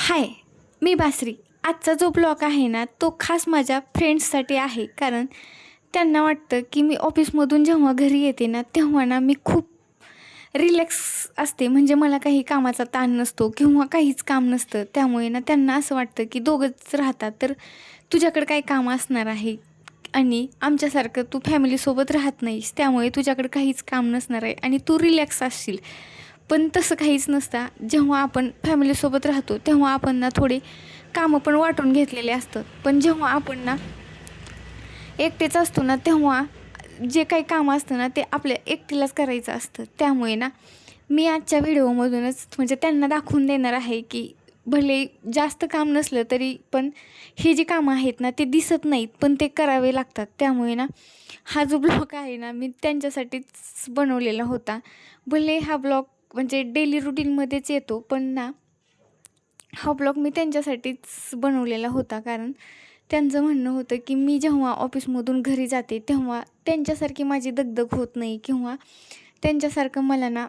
हाय, मी बासरी. आजचा जो ब्लॉग आहे ना, तो खास माझ्या फ्रेंड्ससाठी आहे. कारण त्यांना वाटतं, की मी ऑफिसमधून जेव्हा घरी येते ना, तेव्हा ना मी खूप रिलॅक्स असते. म्हणजे मला काही कामाचा ताण नसतो किंवा काहीच काम नसतं. त्यामुळे ना त्यांना असं वाटतं, की दोघंच राहतात, तर तुझ्याकडे काय काम असणार आहे आणि आमच्यासारखं तू फॅमिलीसोबत राहत नाहीस. त्यामुळे तुझ्याकडे काहीच काम नसणार आहे आणि तू रिलॅक्स असशील. पण तसं काहीच नसतं. जेव्हा आपण फॅमिलीसोबत राहतो तेव्हा आपण ना थोडी कामं पण वाटून घेतलेले असतात. पण जेव्हा आपण ना एकटेच असतो ना, तेव्हा जे काही कामं असतं ना ते आपल्या एकटीलाच करायचं असतं. त्यामुळे ना मी आजच्या व्हिडिओमधूनच म्हणजे त्यांना दाखवून देणार आहे, की भले जास्त काम नसलं तरी पण हे जी कामं आहेत ना ते दिसत नाहीत, पण ते करावे लागतात. त्यामुळे ना हा जो ब्लॉग आहे ना मी त्यांच्यासाठीच बनवलेला होता. भले हा ब्लॉग म्हणजे डेली रुटीनमध्येच येतो, पण ना हा ब्लॉग मी त्यांच्यासाठीच बनवलेला होता. कारण त्यांचं म्हणणं होतं, की मी जेव्हा ऑफिसमधून घरी जाते तेव्हा त्यांच्यासारखी माझी दगदग होत नाही किंवा त्यांच्यासारखं मला ना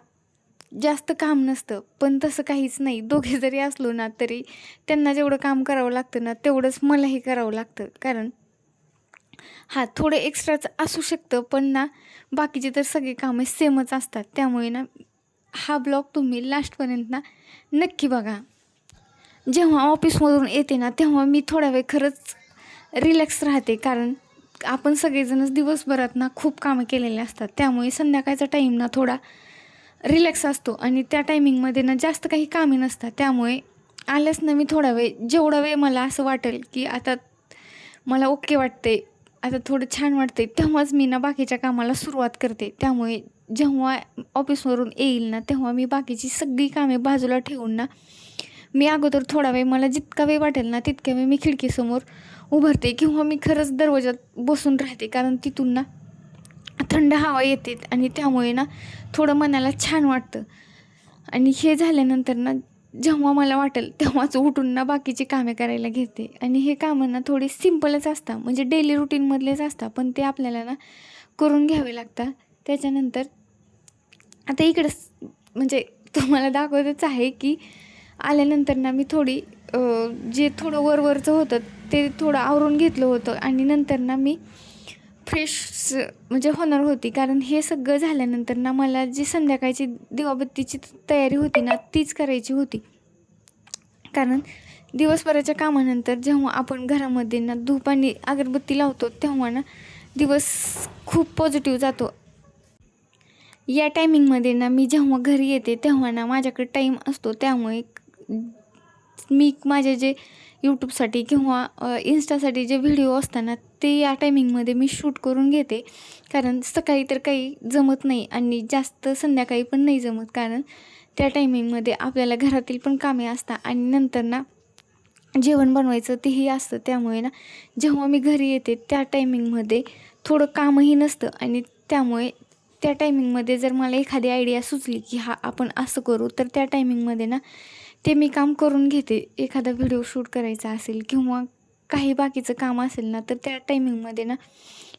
जास्त काम नसतं. पण तसं काहीच नाही. दोघे जरी असलो ना तरी त्यांना जेवढं काम करावं लागतं ना तेवढंच मलाही करावं लागतं. कारण हां, थोडं एक्स्ट्राच असू शकतं, पण ना बाकीचे तर सगळे कामं सेमच असतात. त्यामुळे ना हा ब्लॉग तुम्ही लास्टपर्यंत ना नक्की बघा. जेव्हा ऑफिसमधून येते ना तेव्हा मी थोडा वेळ खरंच रिलॅक्स राहते. कारण आपण सगळेजणच दिवसभरात ना खूप कामं केलेले असतात. त्यामुळे संध्याकाळचा टाईम ना थोडा रिलॅक्स असतो आणि त्या टायमिंगमध्ये ना जास्त काही कामे नसतात. त्यामुळे आल्यास ना मी थोडा वेळ, जेवढा वेळ मला असं वाटेल की आता मला ओके वाटते, आता थोडं छान वाटते, तेव्हाच मी ना बाकीच्या कामाला सुरुवात करते. त्यामुळे जेव्हा ऑफिसवरून येईल ना तेव्हा मी बाकीची सगळी कामे बाजूला ठेवून ना मी अगोदर थोडा वेळ, मला जितका वेळ वाटेल ना तितक्या वेळ मी खिडकीसमोर उभारते किंवा मी खरंच दरवाजात बसून राहते. कारण तिथून ना थंड हवा येते आणि त्यामुळे ना थोडं मनाला छान वाटतं. आणि हे झाल्यानंतर ना जेव्हा मला वाटेल तेव्हाच उठून ना बाकीची कामे करायला घेते. आणि हे कामं ना थोडी सिंपलच असतात, म्हणजे डेली रुटीनमधलेच असतात, पण ते आपल्याला ना करून घ्यावे लागतात. त्याच्यानंतर आता इकडं म्हणजे तुम्हाला दाखवतच आहे, की आल्यानंतर ना मी थोडी जे थोडं वरवरचं होतं ते थोडं आवरून घेतलं होतं आणि नंतर ना मी फ्रेश म्हणजे होणार होती. कारण हे सगळं झाल्यानंतर ना मला जी संध्याकाळची दिवाबत्तीची तयारी होती ना तीच करायची होती. कारण दिवसभराच्या कामानंतर जेव्हा आपण घरामध्ये ना धूप आणि अगरबत्ती लावतो तेव्हा ना दिवस खूप पॉझिटिव्ह जातो. या टायमिंगमध्ये ना मी जेव्हा घरी येते तेव्हा ना माझ्याकडे टाईम असतो. त्यामुळे मी माझे जे यूट्यूबसाठी किंवा इन्स्टासाठी जे व्हिडिओ असतात ना ते या टायमिंगमध्ये मी शूट करून घेते. कारण सकाळी तर काही जमत नाही आणि जास्त संध्याकाळी पण नाही जमत. कारण त्या टायमिंगमध्ये आपल्याला घरातील पण कामे असतात आणि नंतर ना जेवण बनवायचं तेही असतं. त्यामुळे ना जेव्हा मी घरी येते त्या टायमिंगमध्ये थोडं कामही नसतं आणि त्यामुळे त्या टायमिंगमध्ये जर मला एखादी आयडिया सुचली, की हा आपण असं करू, तर त्या टायमिंगमध्ये ना ते मी काम करून घेते. एखादा व्हिडिओ शूट करायचा असेल किंवा काही बाकीचं काम असेल ना, तर त्या टायमिंगमध्ये ना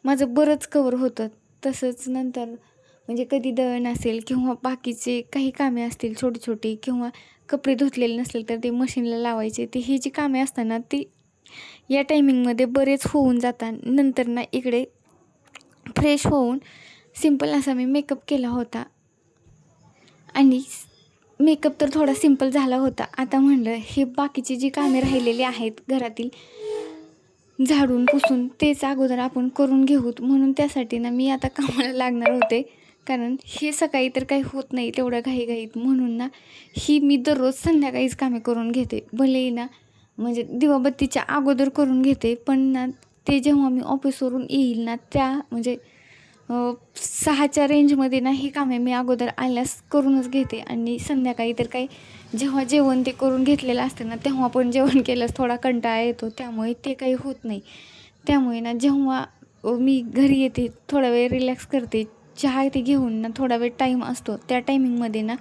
माझं बरंच कवर होतं. तसंच नंतर म्हणजे कधी दळण असेल किंवा बाकीचे काही कामे असतील छोटी-छोटी किंवा कपडे धुतलेले नसतील तर ते मशीनला लावायचे. ते ही जी कामे असतात ना, ती या टायमिंगमध्ये बरेच होऊन जातात. नंतर ना इकडे फ्रेश होऊन सिंपल असा मी मेकअप केला होता आणि मेकअप तर थोडा सिंपल झाला होता. आता म्हणलं हे बाकीची जी कामे राहिलेली आहेत घरातील झाडून पुसून तेच अगोदर आपण करून घेऊत. म्हणून त्यासाठी ना मी आता कामाला लागणार होते. कारण हे सकाळी तर काही होत नाही तेवढ्या घाईघाईत. म्हणून ना ही मी दररोज संध्याकाळीच कामे करून घेते. भलेही ना म्हणजे दिवाबत्तीच्या अगोदर करून घेते, पण ना ते जेव्हा मी ऑफिसवरून येईल ना त्या म्हणजे 6च्या रेंजमध्ये ना ही कामे मी अगोदर आल्यास करूनच घेते. आणि संध्याकाळी तर काही जेव्हा जेवण ते करून घेतलेलं असतं ना तेव्हा पण जेवण केल्यास थोडा कंटाळा येतो. त्यामुळे ते काही होत नाही. त्यामुळे ना जेव्हा मी घरी येते थोडा वेळ रिलॅक्स करते, चहा ते घेऊन ना थोडा वेळ टाईम असतो त्या टायमिंगमध्ये ना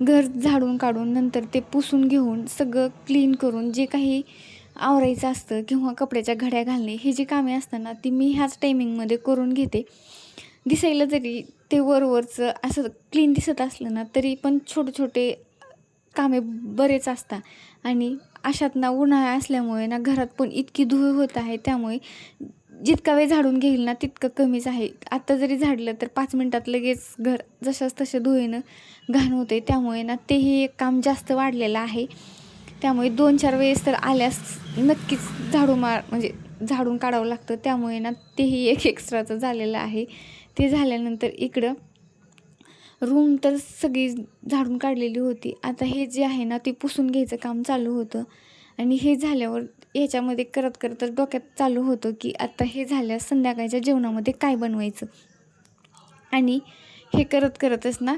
घर झाडून काढून नंतर ते पुसून घेऊन सगळं क्लीन करून जे काही आवरायचं असतं किंवा कपड्याच्या घड्या घालणे ही जी कामे असतात ना ती मी ह्याच टायमिंगमध्ये करून घेते. दिसायला जरी ते वरवरचं असं क्लीन दिसत असलं ना तरी पण छोटे छोटे कामे बरेच असतात आणि अशात ना उन्हाळा असल्यामुळे ना घरात पण इतकी धूळ होत आहे, त्यामुळे जितका वेळ झाडून घेईल ना तितकं कमीच आहे. आत्ता जरी झाडलं तर 5 मिनटात लगेच घर जशाच तशा धुळीनं घाण होते, त्यामुळे ना तेही एक काम जास्त वाढलेलं आहे. त्यामुळे 2-4 वेळेस तर आल्यास नक्कीच म्हणजे झाडून काढावं लागतं, त्यामुळे ना तेही एक एक्स्ट्राचं झालेलं आहे. ते झाल्यानंतर इकडं रूम तर सगळी झाडून काढलेली होती. आता हे जे आहे ना ते पुसून घ्यायचं काम चालू होतं आणि हे झाल्यावर याच्यामध्ये करत करतच डोक्यात चालू होतं की आता हे झाल्यास संध्याकाळच्या जेवणामध्ये काय बनवायचं. आणि हे करत करतच ना